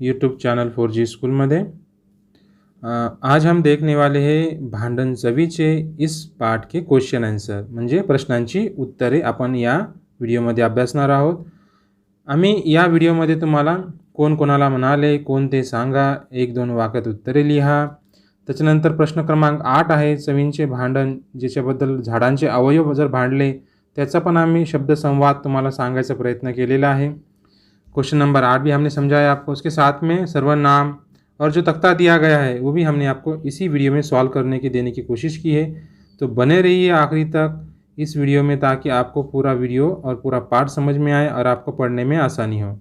YouTube channel 4G school में। आज हम देखने वाले हैं भांडण चवीचे इस पाठ के क्वेश्चन आन्सर म्हणजे प्रश्नांची उत्तरे आपण या व्हिडिओमध्ये अभ्यासणार आहोत। आम्ही या व्हिडिओमध्ये तुम्हाला कोण कोणाला म्हणाले कोण ते सांगा, 1-2 वाक्यात उत्तरे लिहा। त्याच्यानंतर प्रश्न क्रमांक 8 आहे चवींचे भांडण, ज्याच्याबद्दल झाडांचे अवयव जर भांडले त्याचा पण आम्ही शब्दसंवाद तुम्हाला सांगायचा प्रयत्न केलेला आहे। क्वेश्चन नंबर 8 भी हमने समझाया आपको, उसके साथ में सर्वनाम और जो तख्ता दिया गया है वो भी हमने आपको इसी वीडियो में सॉल्व करने की देने की कोशिश की है। तो बने रहिए आखिरी तक इस वीडियो में ताकि आपको पूरा वीडियो और पूरा पाठ समझ में आए और आपको पढ़ने में आसानी हो।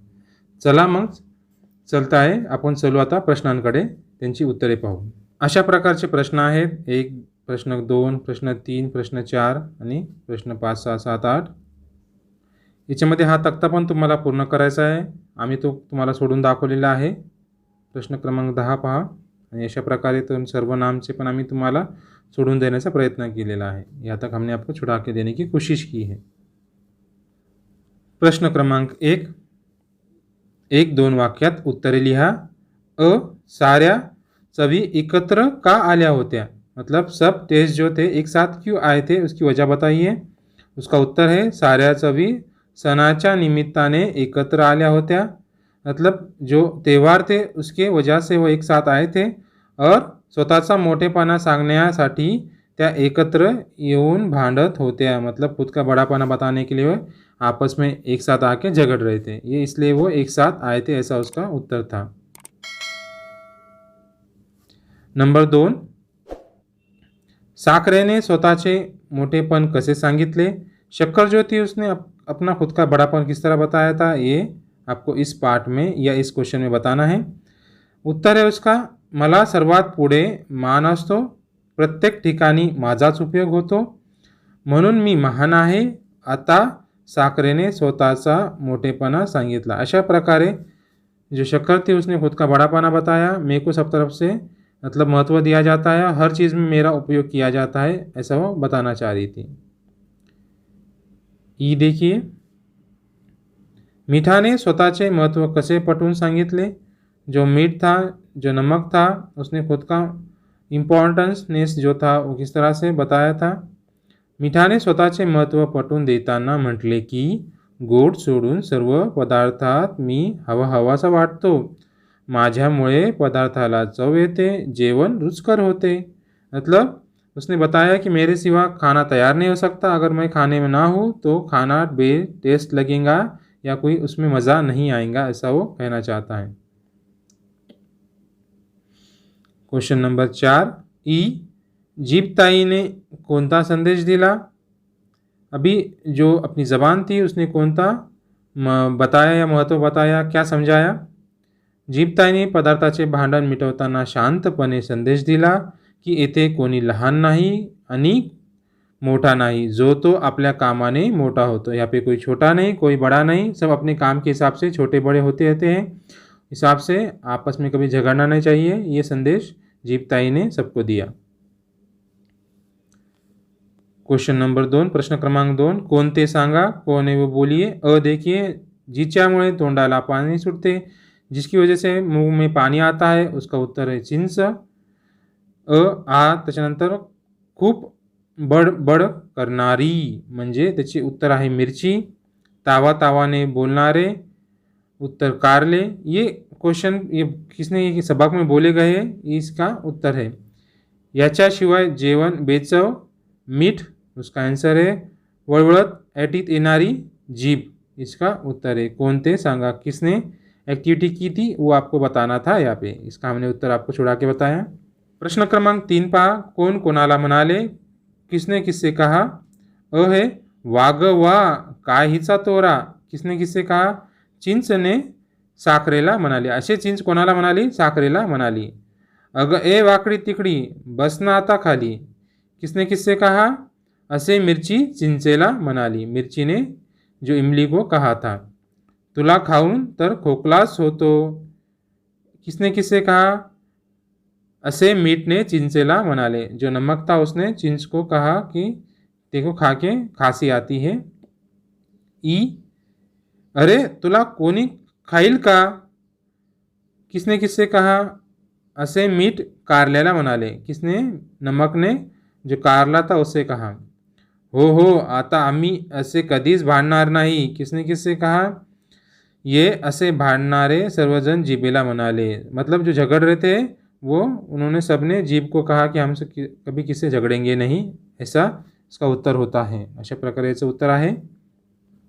चला मग चलता आहे, आपण चलू आता प्रश्नांकडे, त्यांची उत्तरे पाहू। अशा प्रकारचे प्रश्न आहेत, 1 प्रश्न 2 प्रश्न 3 प्रश्न 4 आणि प्रश्न 5 6 7 8। याच्यामध्ये हा तक्ता पण तुम्हाला पूर्ण करायचा आहे, आम्ही तो तुम्हाला सोडून दाखवलेला आहे। प्रश्न क्रमांक 10 पहा आणि अशा प्रकारे तो सर्वनामचे पण आम्ही तुम्हाला सोडून देण्याचा प्रयत्न केलेला आहे। यहाँ तक हमने आपको छुड़ा के देने की कोशिश की है। प्रश्न क्रमांक 1-2 वाक्यात उत्तरे लिहा। साऱ्या चवी एकत्र का आल्या होत्या, मतलब सब टेस्ट जो थे एक साथ क्यों आए थे, उसकी वजह बताइए। उसका उत्तर है साऱ्या चवी सणाच्या निमित्ताने एकत्र आल्या होत्या, मतलब जो त्यौहार थे उसके वजह से वो एक साथ आए थे और स्वतःचा मोठेपणा सांगण्यासाठी त्या एकत्र येऊन भांडत होत्या, मतलब खुद का बड़ापना बताने के लिए वो आपस में एक साथ आके झगड़ रहे थे, ये इसलिए वो एक साथ आए थे, ऐसा उसका उत्तर था। नंबर 2, साखरेने स्वतःचे मोठेपण कसे सांगितले। शक्कर जो थी उसने अपना खुद का बड़ापन किस तरह बताया था, ये आपको इस पार्ट में या इस क्वेश्चन में बताना है। उत्तर है उसका, मला सर्वात पुढे मान असतो, प्रत्येक ठिकाणी माझाच उपयोग होतो, म्हणून मी महान आहे। आता साखरेने स्वतःचा मोठेपणा सांगितला। अशा प्रकारे जो शक्कर थी उसने खुद का बड़ापना बताया, मेरे को सब तरफ से मतलब महत्व दिया जाता है, हर चीज़ में मेरा उपयोग किया जाता है, ऐसा वो बताना चाह रही थी। ई देखिए, मीठाने स्वतःचे महत्व कसे पटवून सांगितले। जो मीठ था, जो नमक था, उसने खुद का इम्पॉर्टन्सनेस जो था वो किस तरह से बताया था। मीठाने स्वतःचे महत्व पटवून देताना म्हटले की गोड सोडून सर्व पदार्थात मी हवाहवासा वाटतो, माझ्यामुळे पदार्थाला चव येते, जेवण रुचकर होते। मतलब उसने बताया कि मेरे सिवा खाना तैयार नहीं हो सकता, अगर मैं खाने में ना हूँ तो खाना बेटेस्ट लगेगा या कोई उसमें मज़ा नहीं आएगा, ऐसा वो कहना चाहता है। क्वेश्चन नंबर 4 ई, जीपताई ने कौनता संदेश दिला। अभी जो अपनी ज़बान थी उसने कौनता बताया या महत्व बताया, क्या समझाया। जीपताईने पदार्थाचे भांडण मिटवताना शांतपणे संदेश दिला की येथे कोणी लहान नाही आणि मोटा नहीं, जो तो अपने कामाने मोटा होता। यहाँ पे कोई छोटा नहीं कोई बड़ा नहीं, सब अपने काम के हिसाब से छोटे बड़े होते रहते हैं, हिसाब से आपस में कभी झगड़ना नहीं चाहिए, ये संदेश जीपताई ने सबको दिया। क्वेश्चन नंबर 2 प्रश्न क्रमांक 2, कोणते सांगा, कौन है वो बोलिए। देखिए, जिच्यामुळे तोंडाला पानी सुटते, जिसकी वजह से मुंह में पानी आता है, उसका उत्तर है चिंच। त्याच्यानंतर खूप बडबड करणारी म्हणजे त्याचे उत्तर आहे मिरची। तावा तावाने बोलणारे, उत्तर कारले। ये क्वेश्चन ये किसने सबक में बोले गए हैं, इसका उत्तर है। याच्याशिवाय जेवण बेचव, मीठ, उसका आंसर है। वळवळत ऐटीत येणारी जीभ, इसका उत्तर है। कोणते सांगा, किसने एक्टिविटी की थी वो आपको बताना था यहाँ पे, इसका हमने उत्तर आपको छुड़ा के बताया। प्रश्न क्रमांक 3 पहा, कोण कोणाला म्हणाले, किसने किससे कहा। है वाग वा काय हिचा तोरा, किसने किससे कहा, चिंचने साखरेला म्हणाली। असे चिंच कोणाला म्हणाली, साखरेला म्हणाली। अग ए वाकडी तिकडी, बस ना आता खाली, किसने किससे कहा, असे मिरची चिंचेला म्हणाली, मिरचीने जो इमली को कहा था। तुला खाऊन तर खोकलाच होतो, किसने किससे कहा, असे मीठ ने चिंचेला म्हणाले, जो नमक था उसने चिंच को कहा कि देखो खा के खांसी आती है। ई, अरे तुला कोणी खाईल का, किसने किससे कहा, असे मीठ कारल्याला म्हणाले. किसने, नमकने जो कारला था उससे कहा. हो आता आम्ही असे कधीच भांडणार नाही. किसने किससे कहा, ये असे भांडणारे सर्वजण जीभेला म्हणाले. मतलब जो झगड़ रहे थे वो उन्होंने सबने जीभ को कहा की हमसे कभी किससे झगडेंगे नहीं, ऐसा इसका उत्तर होता है. अशा प्रकारे याचं उत्तर आहे.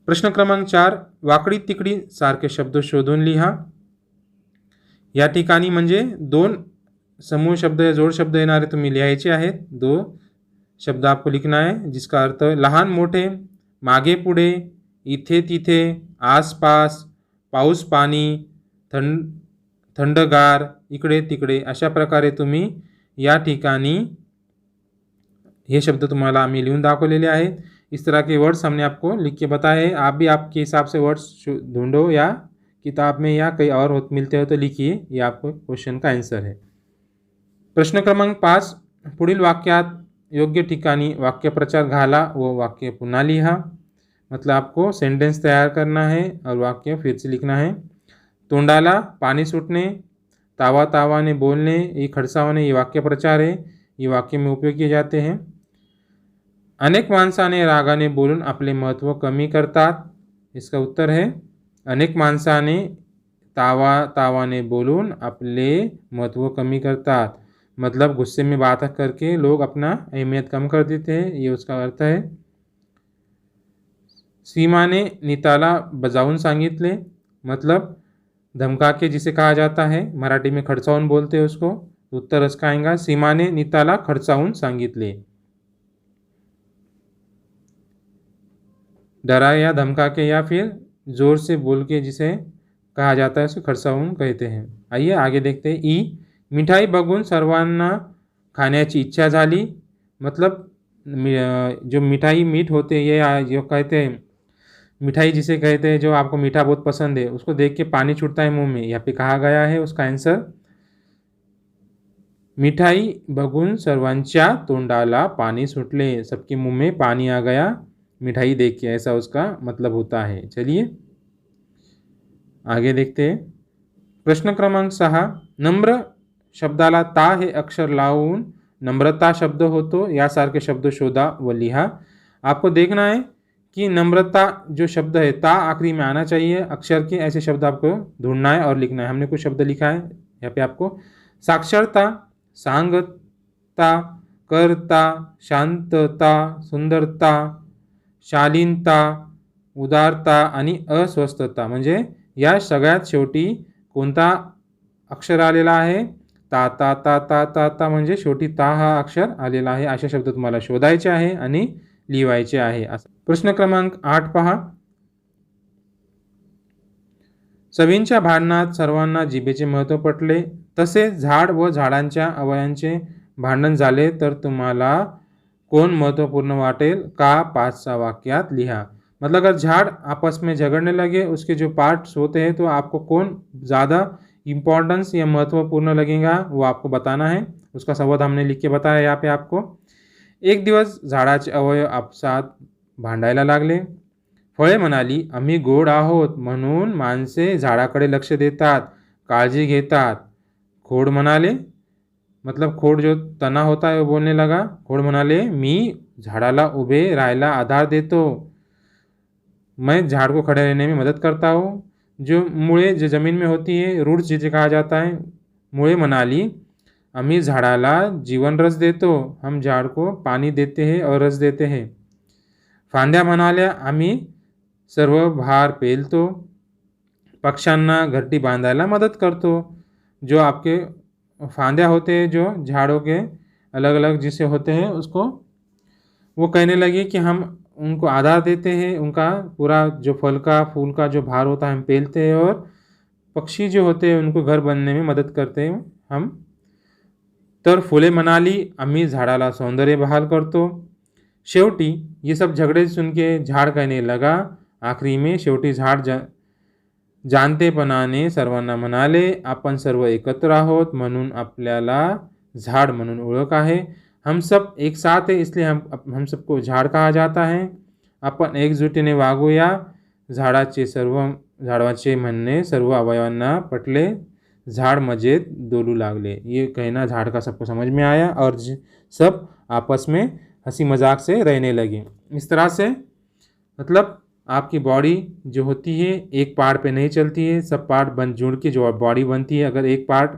प्रश्न क्रमांक 4, वाकडी तिकडी सारखे शब्द शोधून लिहा. या ठिकाणी म्हणजे 2 समूह शब्द या जोड शब्द येणारे तुम्ही लिहायचे आहेत. 2 शब्द आपको लिखना है जिसका अर्थ लहान मोठे, मागे पुढे, इथे तिथे, आसपास, पाऊस पाणी, थंडगार, इकडे तिकडे, अशा प्रकारे तुम्ही या ठिकाणी ये शब्द तुम्हाला आम्ही लिहून दाखवलेले आहेत. इस तरह के वर्ड्स हमने आपको लिख के बताए हैं. आप भी आपके हिसाब से वर्ड्स ढूंढो या किताब में या कहीं और मिलते हो तो लिखिए. ये आपको क्वेश्चन का आंसर है. प्रश्न क्रमांक 5, पुढील वाक्यात योग्य ठिकाणी वाक्यप्रचार घाला व वाक्य पुन्हा लिहा. मतलब आपको सेंटेंस तैयार करना है और वाक्य फिर से लिखना है. तोंडाला पाणी सुटणे, तावा तावाने बोलणे, ये खडसावणे, ये वाक्यप्रचार है. ये वाक्य में उपयोग किए जाते हैं. अनेक माणसाने रागाने बोलून आपले महत्त्व कमी करतात. इसका उत्तर है अनेक माणसाने तावाने बोलून आपले महत्त्व कमी करतात. मतलब गुस्से में बात करके लोग अपना अहमियत कम कर देते हैं, ये उसका अर्थ है. सीमाने नीताला बजावून सांगितले, मतलब धमका के जिसे कहा जाता है, मराठी में खडसावून बोलते हैं उसको. उत्तर इसका आएगा सीमाने नीताला खडसावून सांगितले. डरा या धमका के या फिर जोर से बोल के जिसे कहा जाता है उसको खडसावून कहते हैं. आइए आगे देखते हैं. ई, मिठाई बघून सर्वांना खाण्याची इच्छा झाली. मतलब जो मिठाई मीठ होते ये जो कहते हैं मिठाई जिसे कहते हैं जो आपको मीठा बहुत पसंद है उसको देख के पानी छूटता है मुंह में, यहाँ पे कहा गया है. उसका आंसर मिठाई बघून सर्वांच्या तोंडाला पानी सुटले, सबके मुंह में पानी आ गया मिठाई देख के, ऐसा उसका मतलब होता है. चलिए आगे देखते हैं. प्रश्न क्रमांक 6, नम्र शब्दाला ता हे अक्षर लावून नम्रता शब्द होतो यासारखे शब्द शोधा व लिहा. आपको देखना है कि नम्रता जो शब्द है ता आखिरी में आना चाहिए अक्षर के, ऐसे शब्द आपको ढूंढना है और लिखना है. हमने कुछ शब्द लिखा है यहाँ पे आपको. साक्षरता, सांगता, करता, शांतता, सुंदरता, शालीनता, उदारता आणि अस्वस्थता. म्हणजे या सगळ्यात शेवटी कोणता अक्षर आलेला आहे, ता ता ता ता ता ता म्हणजे शेवटी ता हा अक्षर आलेला आहे. असे शब्द तुम्हाला शोधायचे आहे आणि लिहायचे आहे. प्रश्न क्रमांक 8 पहा. चवींच्या भांडणात सर्वांना जिभेचे महत्त्व पटले, तसेच झाड व झाडांच्या अवयांचे भांडण झाले तर तुम्हाला कौन महत्वपूर्ण वाटेल का 5 वाक्यात लिहा. मतलब अगर झाड़ आपस में झगड़ने लगे उसके जो पार्ट्स होते हैं तो आपको कौन ज़्यादा इम्पोर्टेंस या महत्वपूर्ण लगेगा वो आपको बताना है. उसका संवाद हमने लिख के बताया यहाँ पे आपको. एक दिवस झाडाचे अवयव आपसात भांडायला लागले. फळे म्हणाली आम्ही गोड आहोत म्हणून माणसे झाडाकडे लक्ष देतात, काळजी घेतात. खोड म्हणाले, मतलब खोड जो तना होता है वो बोलने लगा. खोड म्हणाले मी झाडाला उभे राहायला आधार देतो, मैं झाड़ को खड़े रहने में मदद करता हूँ. जो मुळे जो ज़मीन में होती है रूट्स जिसे कहा जाता है. मुळे म्हणाली आम्ही झाडाला जीवन रस देतो, हम झाड़ को पानी देते हैं और रस देते हैं. फांद्या म्हणाल्या आम्ही सर्व भार पेलतो, पक्ष्यांना घरटी बांधायला मदत करतो. जो आपके फांद्या होते हैं जो झाड़ों के अलग अलग जिसे होते हैं उसको वो कहने लगे कि हम उनको आधार देते हैं, उनका पूरा जो फल का फूल का जो भार होता है हम पेलते हैं और पक्षी जो होते हैं उनको घर बनने में मदद करते हैं हम. तर फुले म्हणाली आम्ही झाडाला सौंदर्य बहाल करतो. शेवटी ये सब झगड़े सुन के झाड़ कहने लगा, आखरी में शेवटी झाड़ जाणतेपणाने सर्वांना म्हणाले आपण सर्व एकत्र आहोत म्हणून आपल्याला झाड़ म्हणून ओळख आहे. हम सब एक साथ है इसलिए हम सबको झाड़ कहा जाता है. आपण एकजुटीने वागूया. झाडाचे म्हणणे सर्व अवयवांना पटले. झाड़ मजेद डोलू लागले। ये कहना झाड़ का सबको समझ में आया और सब आपस में हंसी मजाक से रहने लगे। इस तरह से मतलब आपकी बॉडी जो होती है एक पार्ट पे नहीं चलती है, सब पार्ट बन जुड़ के जो बॉडी बनती है। अगर एक पार्ट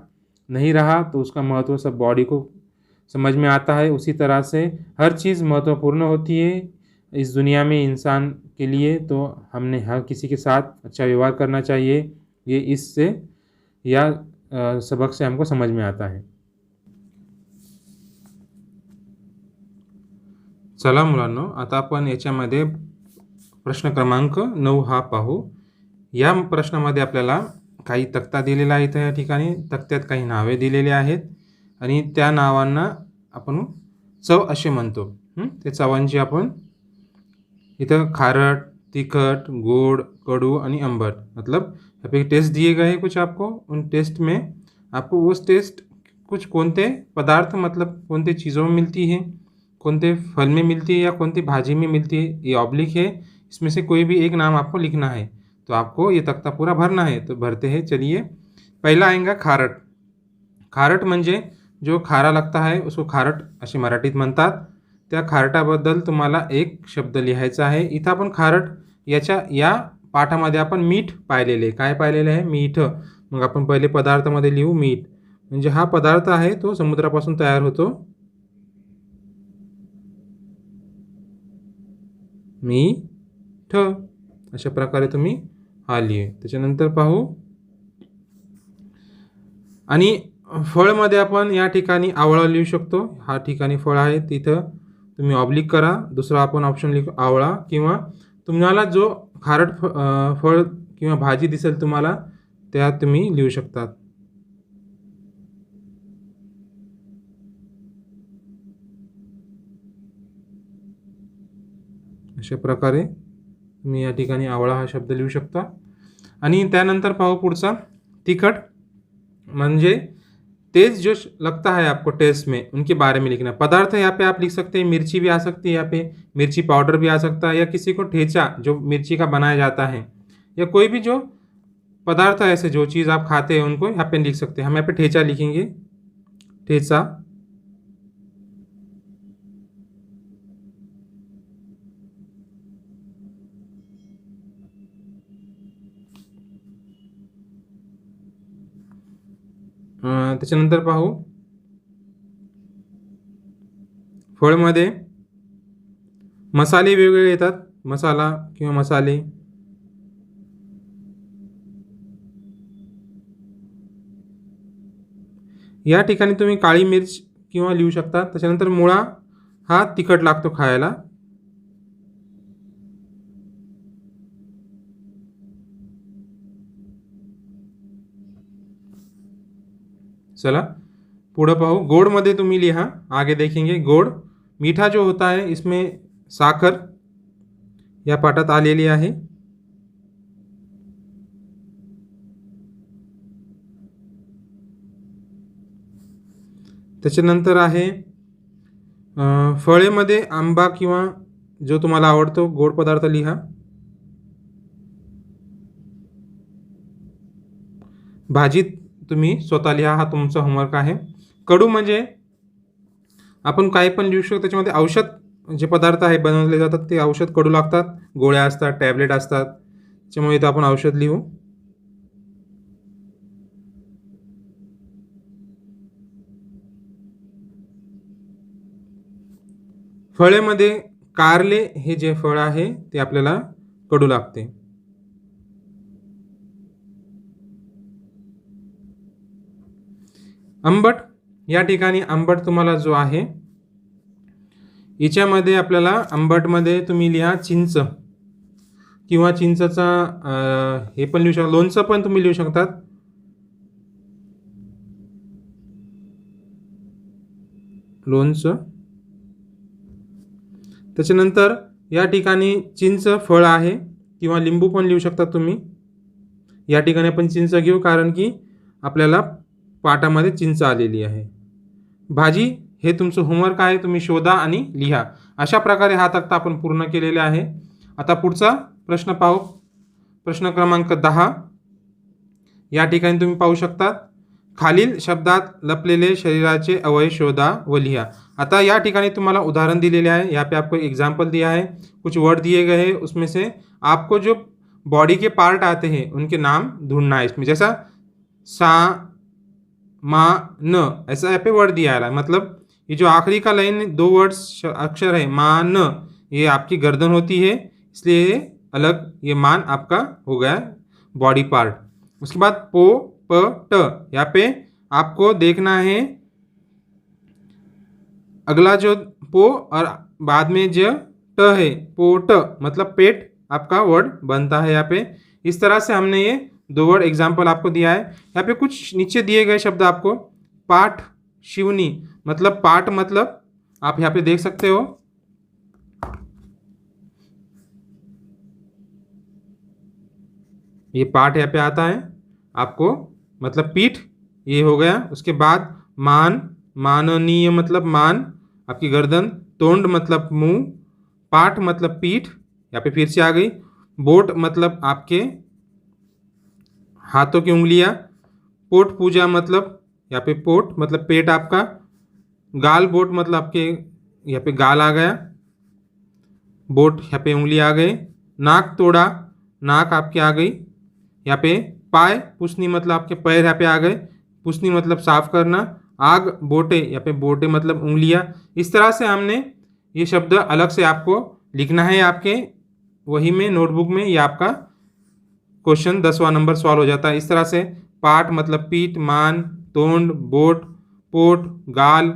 नहीं रहा तो उसका महत्व सब बॉडी को समझ में आता है। उसी तरह से हर चीज़ महत्वपूर्ण होती है इस दुनिया में इंसान के लिए, तो हमने हर किसी के साथ अच्छा व्यवहार करना चाहिए। ये इससे या सबक से हमको समझ में आता है। चला मुलांनो, आता आपण याच्यामध्ये प्रश्न क्रमांक 9 हा पाहू। या प्रश्नामध्ये आपल्याला काही तक्ता दिलेला आहे। या ठिकाणी तक्त्यात काही नावे दिलेली आहेत आणि त्या नावांना आपण चव असे म्हणतो। ते चवांची आपण इधर खारट, तीखट, गोड, कड़ू और अम्बट, मतलब यहाँ पे टेस्ट दिए गए हैं कुछ आपको। उन टेस्ट में आपको वो टेस्ट कुछ कौनते पदार्थ मतलब कौनते चीज़ों में मिलती है, कौनते फल में मिलती है या कौनती भाजी में मिलती है, ये ऑब्लिक है। इसमें से कोई भी एक नाम आपको लिखना है। तो आपको ये तख्ता पूरा भरना है। तो भरते हैं, चलिए। पहला आएगा खारट। खारट म्हणजे जो खारा लगता है उसको खारट असे मराठीत म्हणतात। त्या खारटाबद्दल तुम्हाला एक शब्द लिहायचा आहे। इथं आपण खारट या पाठामध्ये आपण मीठ पाहिलेले। काय पाहिलेले आहे? मीठ। मग आपण पहिले पदार्थामध्ये लिहू मीठ। म्हणजे हा पदार्थ आहे तो समुद्रापासून तयार होतो। मीठ अशा प्रकारे तुम्ही हा लिहे। त्याच्यानंतर पाहू आणि फळमध्ये आपण या ठिकाणी आवळा लिहू शकतो। हा ठिकाणी फळ आहे तिथं तुम्ही ऑब्लिक करा। दुसरा आपण ऑप्शन लिखू आवळा, किंवा तुम्हाला जो खारट फळ किंवा भाजी दिसेल तुम्हाला त्या तुम्ही लिहू शकता। अशा प्रकारे तुम्ही या ठिकाणी आवळा हा शब्द लिहू शकता। आणि त्यानंतर पाहू पुढचा तिखट, म्हणजे तेज जो लगता है आपको टेस्ट में उनके बारे में लिखना। पदार्थ यहाँ पे आप लिख सकते हैं, मिर्ची भी आ सकती है यहाँ पे, मिर्ची पाउडर भी आ सकता है, या किसी को ठेचा जो मिर्ची का बनाया जाता है, या कोई भी जो पदार्थ है ऐसे जो चीज़ आप खाते हैं उनको यहाँ पे लिख सकते हैं। हम यहाँ पे ठेचा लिखेंगे, ठेचा। त्याच्यानंतर पाहू फळमध्ये मसाले वेगवेगळे येतात, मसाला किंवा मसाले। या ठिकाणी तुम्ही काळी मिर्च किंवा लिहू शकता। त्याच्यानंतर मुळा हा तिखट लागतो खायला। चला पुढे पाहू। गोड़ मध्ये तुम्ही लिहा, आगे देखेंगे। गोड़ मीठा जो होता है इसमें साखर या पाठात आलेली आहे। त्याच्यानंतर आहे फळेमध्ये आंबा किंवा जो तुम्हाला आवडतो गोड पदार्थ लिहा। भाजीत तुम्ही स्वतः लिहा, हा तुमचा होमवर्क आहे। कडू म्हणजे आपण काही पण लिहू शकतो। त्याच्यामध्ये औषध जे पदार्थ आहे बनवले जातात ते औषध कडू लागतात, गोळ्या असतात, टॅबलेट असतात, त्याच्यामुळे इथं आपण औषध लिहू। फळेमध्ये कारले हे जे फळ आहे ते आपल्याला कडू लागते। आंबट, या ठिकाणी आंबट तुम्हाला जो आहे याच्यामध्ये आपल्याला आंबटमध्ये तुम्ही लिहा चिंच किंवा चिंचचा हे पण लिहू शकता, लोणचं पण तुम्ही लिहू शकतात। लोणचं। त्याच्यानंतर या ठिकाणी चिंच फळ आहे किंवा लिंबू पण लिहू शकता तुम्ही। या ठिकाणी आपण चिंच घेऊ कारण की आपल्याला पाठामध्ये चिंच आलेली आहे। भाजी हे तुमचं होमवर्क आहे, तुम्ही शोधा आणि लिहा। अशा प्रकारे हा तक्ता आपण पूर्ण केलेला आहे। आता पुढचा प्रश्न पाहू, प्रश्न क्रमांक 10। या ठिकाणी तुम्ही पाहू शकता खालील शब्दात लपलेले शरीराचे अवयव शोधा व लिहा। आता या ठिकाणी तुम्हाला उदाहरण दिलेले हैं, यहाँ पे आपको एग्जाम्पल दिया है, कुछ वर्ड दिए गए हैं, उसमें से आपको जो बॉडी के पार्ट आते हैं उनके नाम ढूंढना है इसमें। जैसा सा मा न, ऐसा यहाँ पे वर्ड दिया है, मतलब ये जो आखिरी का लाइन 2 वर्ड्स अक्षर है मा न, ये आपकी गर्दन होती है, इसलिए ये अलग, ये मान आपका हो गया बॉडी पार्ट। उसके बाद पो प ट, यहाँ पे आपको देखना है अगला जो पो और बाद में जो ट है, पोट, मतलब पेट आपका वर्ड बनता है यहाँ पे। इस तरह से हमने ये 2 वर्ड एग्जाम्पल आपको दिया है। यहाँ पे कुछ नीचे दिए गए शब्द आपको, पाठ शिवनी, मतलब पाठ, मतलब आप यहाँ पे देख सकते हो, ये पाठ यहाँ पे आता है आपको, मतलब पीठ, ये हो गया। उसके बाद मान, माननीय मतलब मान, आपकी गर्दन, तोंड मतलब मुंह, पाठ मतलब पीठ, यहाँ पे फिर से आ गई, बोट मतलब आपके हाथों की उंगलियां, पोट पूजा मतलब यहाँ पे पोट मतलब पेट आपका, गाल बोट मतलब आपके यहाँ पे गाल आ गया, बोट यहाँ पे उंगली आ गई, नाक तोड़ा, नाक आपकी आ गई, यहाँ पे पाय पुसनी मतलब आपके पैर यहाँ पे आ गए, पुसनी मतलब साफ करना, आग बोटे, यहाँ पे बोटे मतलब उंगलियाँ। इस तरह से हमने ये शब्द अलग से आपको लिखना है आपके वही में नोटबुक में, ये आपका क्वेश्चन 10वां नंबर सॉल्व हो जाता है। इस तरह से पाठ मतलब पीठ, मान, तोंड, बोट, पोट, गाल,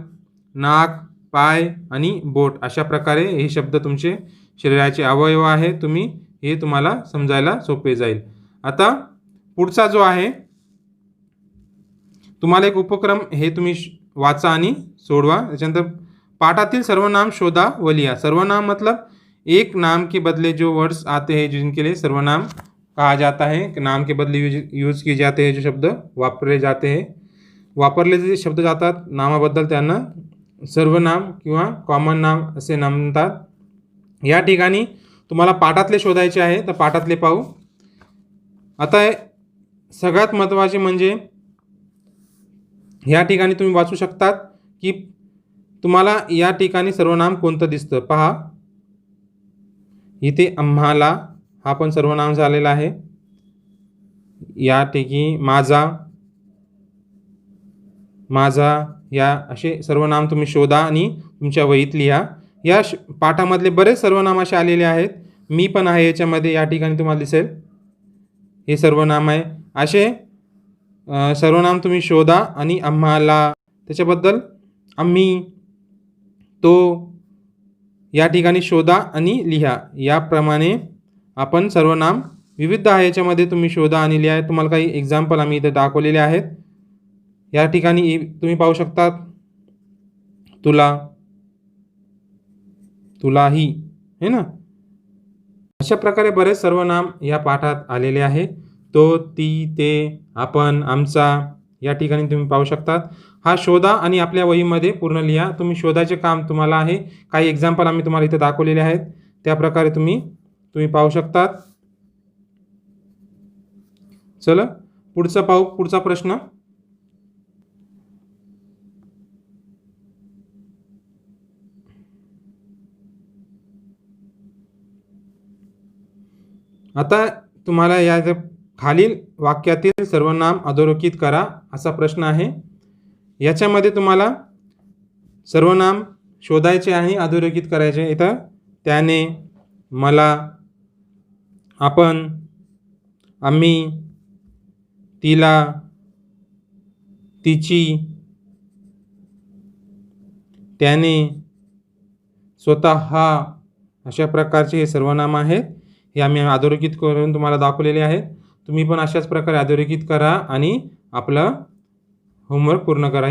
नाक, पाय आणि बोट, अशा प्रकारे हे शब्द तुमचे शरीराचे अवयव आहे, तुम्ही हे तुम्हाला समजायला सोपे जाईल। आता पुढचा जो आहे, तुम्हाला एक उपक्रम हे तुम्ही वाचा आणि सोडवा। त्याच्यानंतर पाठातील सर्वनाम शोधा व लिहा। सर्वनाम मतलब एक नाम के बदले जो वर्ड्स आते हैं जिनके लिए सर्वनाम कहा जाता है, कि नाम के बदले यूज किए जाते हैं जो शब्द वापरले जाते हैं, वापरले जे शब्द जातात नामाबद्दल त्यांना सर्वनाम किंवा कॉमन नाम असे नाम म्हणतात। या ठिकाणी तुम्हाला पाठातले शोधायचे आहे, तर पाठातले पाहू। आता सगळ्यात महत्त्वाचे म्हणजे या ठिकाणी तुम्ही वाचू शकतात की तुम्हाला या ठिकाणी सर्वनाम कोणतं दिसतं पहा। इथे आम्हाला हा पण सर्वनाम झालेला आहे, या ठिकाणी माझा, माझा, या असे सर्वनाम तुम्ही शोधा आणि तुमच्या वहीत लिहा। या पाठामधले बरेच सर्वनाम असे आलेले आहेत, मी पण आहे याच्यामध्ये, या ठिकाणी तुम्हाला दिसेल हे सर्वनाम आहे। असे सर्वनाम तुम्ही शोधा आणि आम्हाला, त्याच्याबद्दल आम्ही, तो, या ठिकाणी शोधा आणि लिहा। याप्रमाणे आपण सर्वनाम विविध आहे याच्यामध्ये तुम्ही शोधा आणि लिहा। तुम्हाला काही एक्झाम्पल आम्ही इथे दाखवलेले आहेत। या ठिकाणी तुम्ही पाहू शकता तुला, तुलाही, है ना, अशा प्रकारे बरेच सर्वनाम या पाठात आलेले आहेत। तो, ती, ते, आपण, आमचा, या ठिकाणी तुम्ही पाहू शकतात। हा शोधा आणि आपल्या वहीमध्ये पूर्ण लिहा। तुम्ही शोधायचे काम तुम्हाला आहे, काही एक्झाम्पल आम्ही तुम्हाला इथे दाखवलेले आहेत, त्या प्रकारे तुम्ही पाहू शकतात। चला पुढचा पाहू, पुढचा प्रश्न। आता तुम्हाला या खालील वाक्यातील सर्वनाम अधोरेखित करा असा प्रश्न आहे। याच्यामध्ये तुम्हाला सर्वनाम शोधायचे आहे, अधोरेखित करायचे। इथं त्याने, मला, आपण, आम्ही, तिला, तिची, त्याने, स्वतः, अशा प्रकारचे हे सर्वनाम आहेत। हे आम्ही अधोरेखित करून तुम्हाला दाखवलेले आहेत। तुम्ही पण अशाच प्रकारे अधोरेखित करा आणि आपलं होमवर्क पूर्ण करा।